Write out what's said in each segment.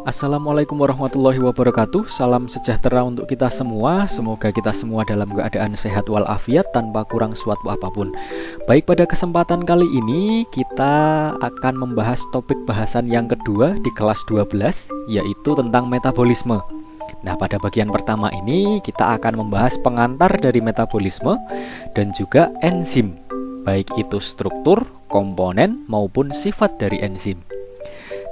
Assalamualaikum warahmatullahi wabarakatuh. Salam sejahtera untuk kita semua. Semoga kita semua dalam keadaan sehat walafiat tanpa kurang suatu apapun. Baik, pada kesempatan kali ini kita akan membahas topik bahasan yang kedua di kelas 12, yaitu tentang metabolisme. Nah, pada bagian pertama ini kita akan membahas pengantar dari metabolisme dan juga enzim, baik itu struktur, komponen maupun sifat dari enzim.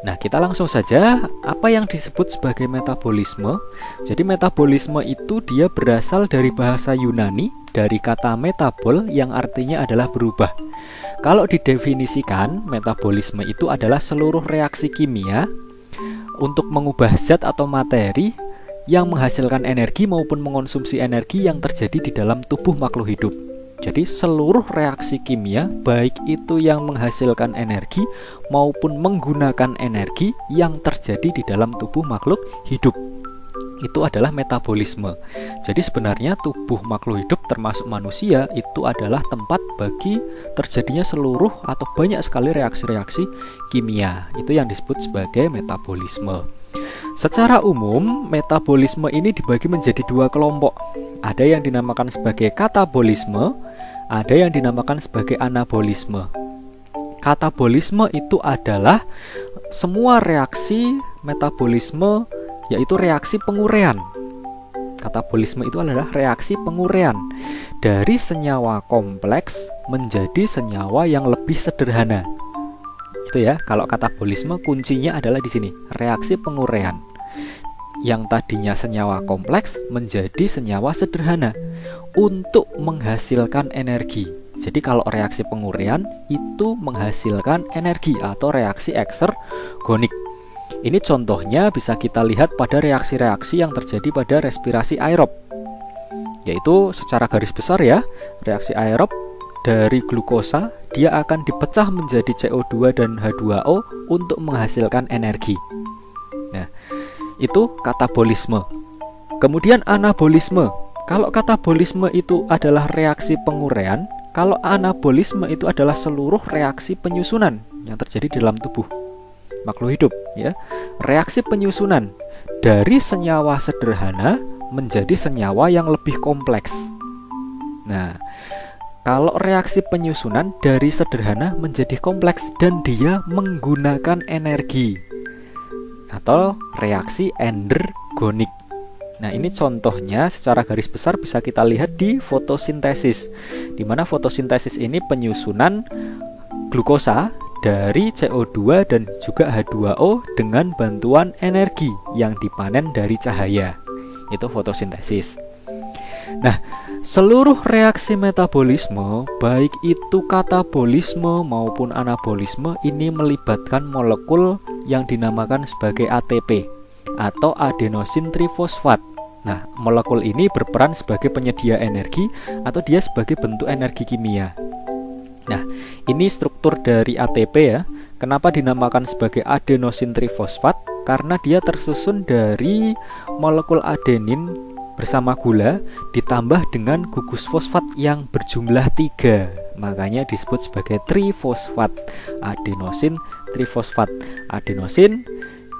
Nah, kita langsung saja, apa yang disebut sebagai metabolisme? Jadi metabolisme itu dia berasal dari bahasa Yunani, dari kata metabol yang artinya adalah berubah. Kalau didefinisikan, metabolisme itu adalah seluruh reaksi kimia untuk mengubah zat atau materi yang menghasilkan energi maupun mengonsumsi energi yang terjadi di dalam tubuh makhluk hidup. Jadi seluruh reaksi kimia, baik itu yang menghasilkan energi maupun menggunakan energi yang terjadi di dalam tubuh makhluk hidup, itu adalah metabolisme. Jadi sebenarnya tubuh makhluk hidup termasuk manusia itu adalah tempat bagi terjadinya seluruh atau banyak sekali reaksi-reaksi kimia. Itu yang disebut sebagai metabolisme. Secara umum, metabolisme ini dibagi menjadi dua kelompok. Ada yang dinamakan sebagai katabolisme, ada yang dinamakan sebagai anabolisme. Katabolisme itu adalah semua reaksi metabolisme, yaitu reaksi penguraian. Katabolisme itu adalah reaksi penguraian dari senyawa kompleks menjadi senyawa yang lebih sederhana. Itu ya, kalau katabolisme kuncinya adalah di sini, reaksi penguraian. Yang tadinya senyawa kompleks menjadi senyawa sederhana untuk menghasilkan energi. Jadi kalau reaksi penguraian itu menghasilkan energi atau reaksi eksergonik. Ini contohnya bisa kita lihat pada reaksi-reaksi yang terjadi pada respirasi aerob. Yaitu secara garis besar ya, reaksi aerob dari glukosa dia akan dipecah menjadi CO2 dan H2O untuk menghasilkan energi. Nah, itu katabolisme. Kemudian anabolisme. Kalau katabolisme itu adalah reaksi penguraian, kalau anabolisme itu adalah seluruh reaksi penyusunan yang terjadi di dalam tubuh makhluk hidup ya. Reaksi penyusunan dari senyawa sederhana menjadi senyawa yang lebih kompleks. Nah, kalau reaksi penyusunan dari sederhana menjadi kompleks dan dia menggunakan energi atau reaksi endergonik. Nah, ini contohnya secara garis besar bisa kita lihat di fotosintesis, di mana fotosintesis ini penyusunan glukosa dari CO2 dan juga H2O dengan bantuan energi yang dipanen dari cahaya. Itu fotosintesis. Nah, seluruh reaksi metabolisme, baik itu katabolisme maupun anabolisme, ini melibatkan molekul yang dinamakan sebagai ATP atau adenosin trifosfat. Nah, molekul ini berperan sebagai penyedia energi atau dia sebagai bentuk energi kimia. Nah, ini struktur dari ATP ya. Kenapa dinamakan sebagai adenosin trifosfat? Karena dia tersusun dari molekul adenin bersama gula ditambah dengan gugus fosfat yang berjumlah 3. Makanya disebut sebagai trifosfat. Adenosin trifosfat. Adenosin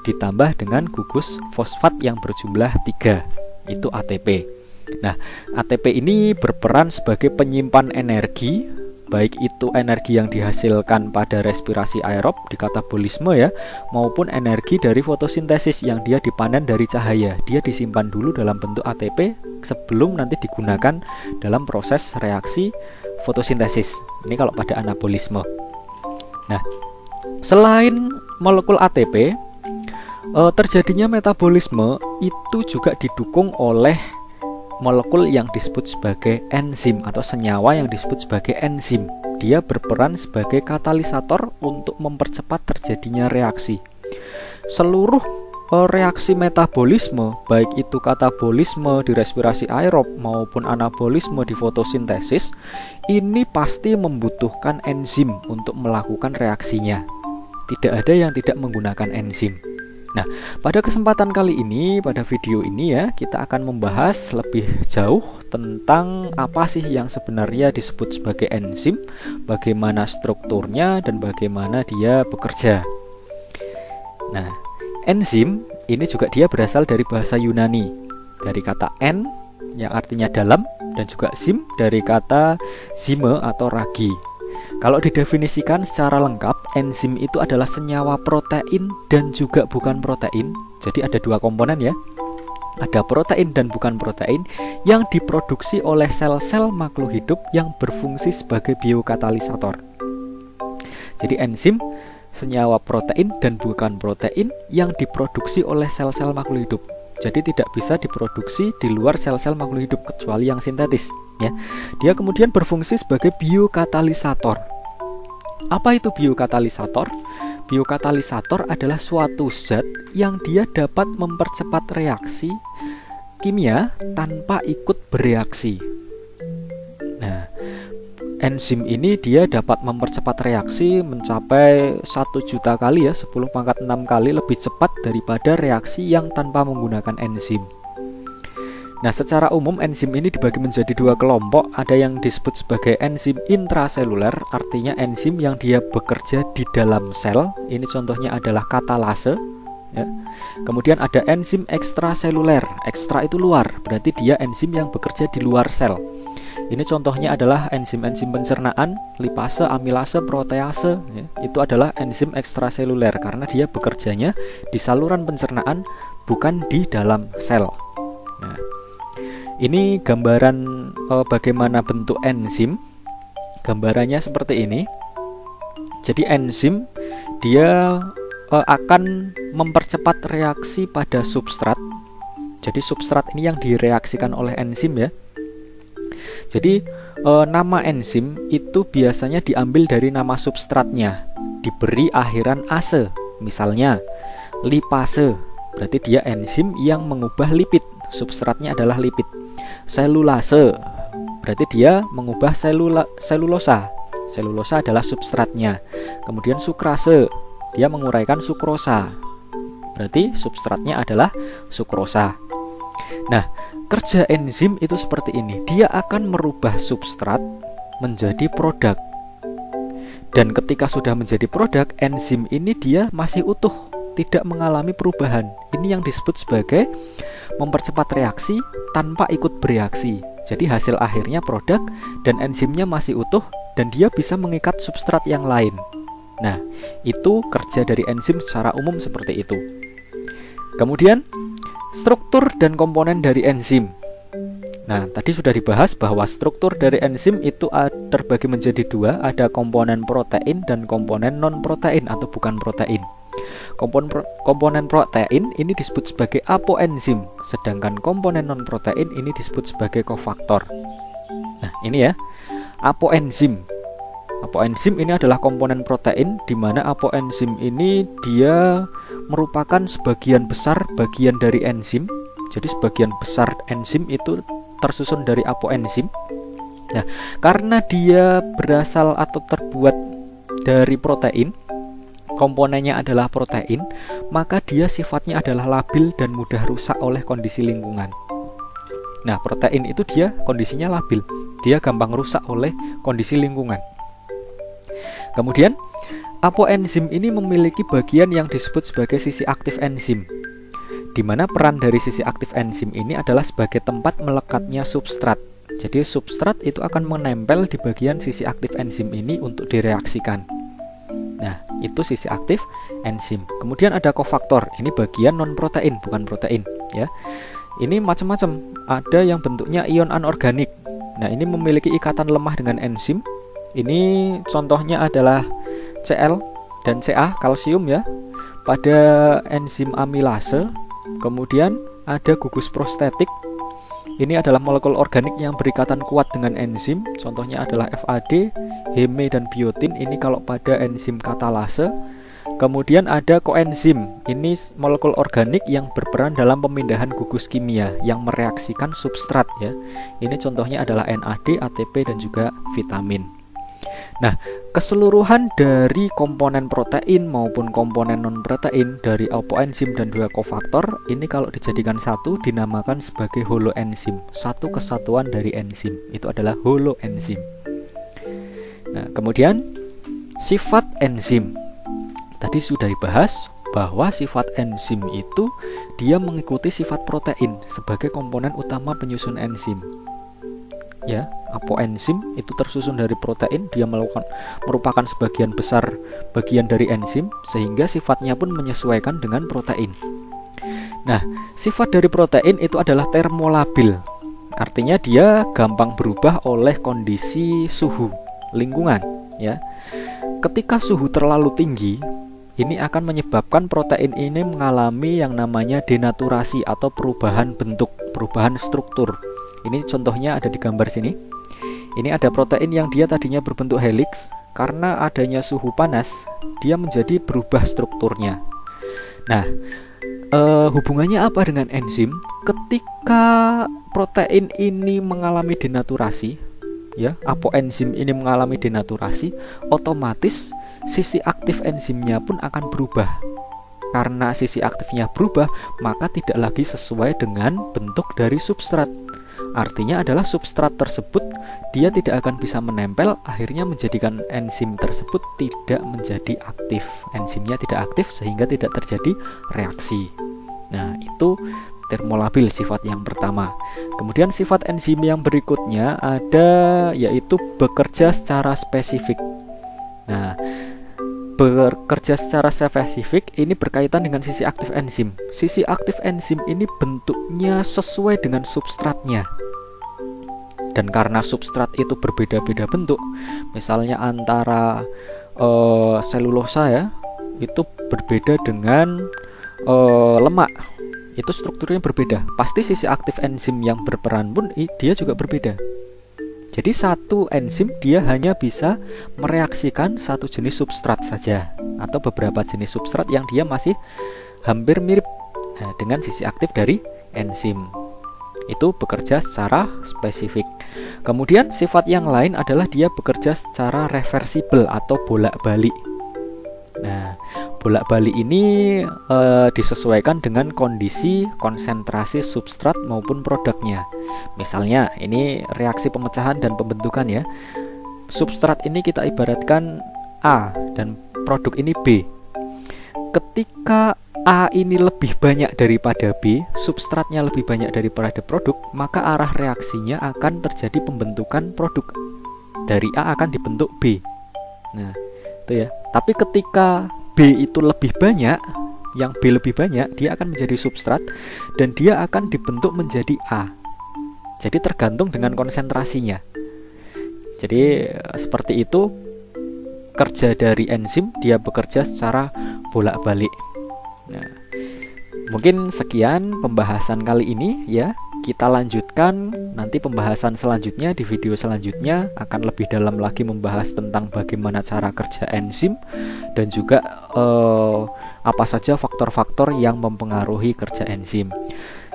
ditambah dengan gugus fosfat yang berjumlah 3. Itu ATP. Nah, ATP ini berperan sebagai penyimpan energi, baik itu energi yang dihasilkan pada respirasi aerob di katabolisme ya, maupun energi dari fotosintesis yang dia dipanen dari cahaya. Dia disimpan dulu dalam bentuk ATP sebelum nanti digunakan dalam proses reaksi fotosintesis. Ini kalau pada anabolisme. Nah, selain molekul ATP, terjadinya metabolisme itu juga didukung oleh molekul yang disebut sebagai enzim atau senyawa yang disebut sebagai enzim. Dia berperan sebagai katalisator untuk mempercepat terjadinya reaksi. Seluruh reaksi metabolisme, baik itu katabolisme di respirasi aerob maupun anabolisme di fotosintesis, ini pasti membutuhkan enzim untuk melakukan reaksinya. Tidak ada yang tidak menggunakan enzim. Nah, pada kesempatan kali ini, pada video ini ya, kita akan membahas lebih jauh tentang apa sih yang sebenarnya disebut sebagai enzim, bagaimana strukturnya, dan bagaimana dia bekerja. Nah, enzim ini juga dia berasal dari bahasa Yunani, dari kata en yang artinya dalam, dan juga sim dari kata zime atau ragi. Kalau didefinisikan secara lengkap, enzim itu adalah senyawa protein dan juga bukan protein. Jadi ada dua komponen ya. Ada protein dan bukan protein yang diproduksi oleh sel-sel makhluk hidup yang berfungsi sebagai biokatalisator. Jadi enzim senyawa protein dan bukan protein yang diproduksi oleh sel-sel makhluk hidup. Jadi tidak bisa diproduksi di luar sel-sel makhluk hidup kecuali yang sintetis ya. Dia kemudian berfungsi sebagai biokatalisator. Apa itu biokatalisator? Biokatalisator adalah suatu zat yang dia dapat mempercepat reaksi kimia tanpa ikut bereaksi. Nah, enzim ini dia dapat mempercepat reaksi mencapai 1 juta kali ya, 10 pangkat 6 kali lebih cepat daripada reaksi yang tanpa menggunakan enzim. Nah, secara umum enzim ini dibagi menjadi dua kelompok. Ada yang disebut sebagai enzim intraseluler, artinya enzim yang dia bekerja di dalam sel. Ini contohnya adalah katalase ya. Kemudian ada enzim ekstraseluler. Ekstra itu luar, berarti dia enzim yang bekerja di luar sel. Ini contohnya adalah enzim-enzim pencernaan, lipase, amilase, protease ya. Itu adalah enzim ekstraseluler karena dia bekerjanya di saluran pencernaan, bukan di dalam sel. Nah, ini gambaran bagaimana bentuk enzim. Gambarannya seperti ini. Jadi enzim dia akan mempercepat reaksi pada substrat. Jadi substrat ini yang direaksikan oleh enzim ya. Jadi nama enzim itu biasanya diambil dari nama substratnya, diberi akhiran ase. Misalnya lipase, berarti dia enzim yang mengubah lipid. Substratnya adalah lipid. Selulase, berarti dia mengubah selulosa. Selulosa adalah substratnya. Kemudian sukrase, dia menguraikan sukrosa. Berarti substratnya adalah sukrosa. Nah, kerja enzim itu seperti ini. Dia akan merubah substrat menjadi produk. Dan ketika sudah menjadi produk, enzim ini dia masih utuh, tidak mengalami perubahan. Ini yang disebut sebagai mempercepat reaksi tanpa ikut bereaksi. Jadi hasil akhirnya produk dan enzimnya masih utuh dan dia bisa mengikat substrat yang lain. Nah, itu kerja dari enzim secara umum seperti itu. Kemudian struktur dan komponen dari enzim. Nah, tadi sudah dibahas bahwa struktur dari enzim itu terbagi menjadi dua. Ada komponen protein dan komponen non-protein atau bukan protein. Komponen protein ini disebut sebagai apoenzim, sedangkan komponen non-protein ini disebut sebagai kofaktor. Nah, ini ya, apoenzim. Apoenzim ini adalah komponen protein, di mana apoenzim ini dia merupakan sebagian besar bagian dari enzim. Jadi sebagian besar enzim itu tersusun dari apoenzim. Nah, karena dia berasal atau terbuat dari protein, komponennya adalah protein, maka dia sifatnya adalah labil dan mudah rusak oleh kondisi lingkungan. Nah, protein itu dia kondisinya labil, dia gampang rusak oleh kondisi lingkungan. Kemudian, apoenzim ini memiliki bagian yang disebut sebagai sisi aktif enzim, di mana peran dari sisi aktif enzim ini adalah sebagai tempat melekatnya substrat. Jadi substrat itu akan menempel di bagian sisi aktif enzim ini untuk direaksikan. Nah, itu sisi aktif enzim. Kemudian ada kofaktor. Ini bagian non protein, bukan protein ya. Ini macam-macam. Ada yang bentuknya ion anorganik. Nah, ini memiliki ikatan lemah dengan enzim. Ini contohnya adalah Cl dan Ca, kalsium ya. Pada enzim amilase. Kemudian ada gugus prostetik. Ini adalah molekul organik yang berikatan kuat dengan enzim. Contohnya adalah FAD, heme, dan biotin. Ini kalau pada enzim katalase. Kemudian ada koenzim. Ini molekul organik yang berperan dalam pemindahan gugus kimia yang mereaksikan substrat ya. Ini contohnya adalah NAD, ATP, dan juga vitamin. Nah, keseluruhan dari komponen protein maupun komponen non-protein dari apoenzim dan dua kofaktor ini kalau dijadikan satu dinamakan sebagai holoenzim. Satu kesatuan dari enzim itu adalah holoenzim. Nah, kemudian sifat enzim tadi sudah dibahas bahwa sifat enzim itu dia mengikuti sifat protein sebagai komponen utama penyusun enzim. Ya, apoenzim itu tersusun dari protein, dia merupakan sebagian besar bagian dari enzim sehingga sifatnya pun menyesuaikan dengan protein. Nah, sifat dari protein itu adalah termolabil. Artinya dia gampang berubah oleh kondisi suhu lingkungan, ya. Ketika suhu terlalu tinggi, ini akan menyebabkan protein ini mengalami yang namanya denaturasi atau perubahan bentuk, perubahan struktur. Ini contohnya ada di gambar sini. Ini ada protein yang dia tadinya berbentuk helix, karena adanya suhu panas, dia menjadi berubah strukturnya. Nah, hubungannya apa dengan enzim? Ketika protein ini mengalami denaturasi, ya, apoenzim ini mengalami denaturasi, otomatis sisi aktif enzimnya pun akan berubah. Karena sisi aktifnya berubah, maka tidak lagi sesuai dengan bentuk dari substrat. Artinya adalah substrat tersebut dia tidak akan bisa menempel, akhirnya menjadikan enzim tersebut tidak menjadi aktif. Enzimnya tidak aktif sehingga tidak terjadi reaksi. Nah, itu termolabil sifat yang pertama. Kemudian sifat enzim yang berikutnya ada yaitu bekerja secara spesifik. Nah, bekerja secara spesifik ini berkaitan dengan sisi aktif enzim. Sisi aktif enzim ini bentuknya sesuai dengan substratnya. Dan karena substrat itu berbeda-beda bentuk, misalnya antara selulosa ya, itu berbeda dengan lemak, itu strukturnya berbeda. Pasti sisi aktif enzim yang berperan pun dia juga berbeda. Jadi satu enzim dia hanya bisa mereaksikan satu jenis substrat saja, atau beberapa jenis substrat yang dia masih hampir mirip dengan sisi aktif dari enzim. Itu bekerja secara spesifik. Kemudian sifat yang lain adalah dia bekerja secara reversibel atau bolak-balik. Nah, bolak-balik ini disesuaikan dengan kondisi konsentrasi substrat maupun produknya. Misalnya, ini reaksi pemecahan dan pembentukan ya. Substrat ini kita ibaratkan A dan produk ini B. Ketika A ini lebih banyak daripada B, substratnya lebih banyak daripada produk, maka arah reaksinya akan terjadi pembentukan produk. Dari A akan dibentuk B. Nah, itu ya. Tapi ketika B itu lebih banyak, yang B lebih banyak, dia akan menjadi substrat dan dia akan dibentuk menjadi A. Jadi tergantung dengan konsentrasinya. Jadi seperti itu kerja dari enzim, dia bekerja secara bolak-balik. Nah, mungkin sekian pembahasan kali ini ya. Kita lanjutkan nanti pembahasan selanjutnya. Di video selanjutnya akan lebih dalam lagi membahas tentang bagaimana cara kerja enzim dan juga apa saja faktor-faktor yang mempengaruhi kerja enzim.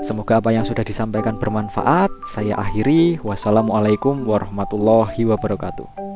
Semoga apa yang sudah disampaikan bermanfaat. Saya akhiri. Wassalamualaikum warahmatullahi wabarakatuh.